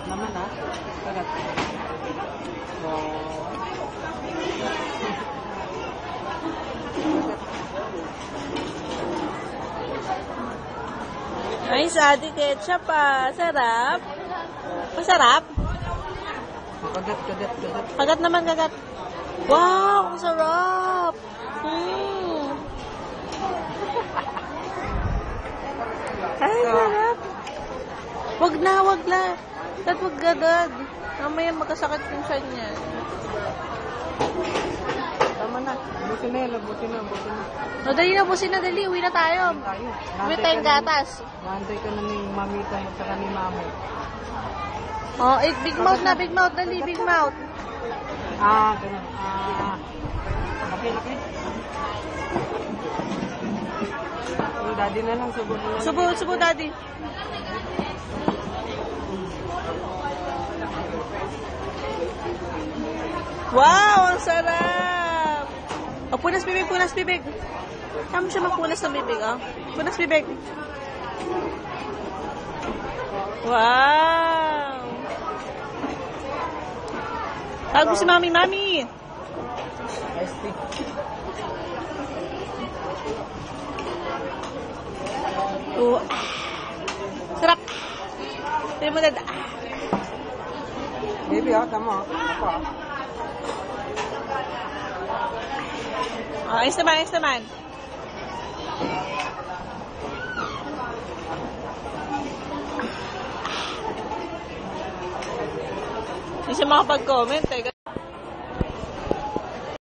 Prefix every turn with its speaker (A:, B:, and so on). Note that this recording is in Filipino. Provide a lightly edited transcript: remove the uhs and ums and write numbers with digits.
A: naman ha. Kagat. Wow.
B: Ay, Adi ketchup ah. Sarap. Masarap?
A: Kagat.
B: Kagat naman, kagat. Wow, ang sarap. Ay, sarap. Wag na. Wag agad. Mamaya magkasakit yung siya niya.
A: Tama na. Buti na.
B: No, busin na, dali. Uwi na tayo. Uwi tayong gatas.
A: Nantay ka na ni mamita mo saka ni mamo.
B: Oh, big mouth na, big mouth. Dali, big mouth.
A: Ganun. Laki. Yung daddy na lang, subo na lang.
B: Subo, daddy. Wow, ang sarap! O, punas bibig. Tama siya magpunas ng bibig, oh. Punas bibig. Wow! Tago si mami. Oh. Sarap. Hindi mo dada.
A: Baby, tama. Ako.
B: Oh, ayos naman. Hindi siya makapag-comment eh.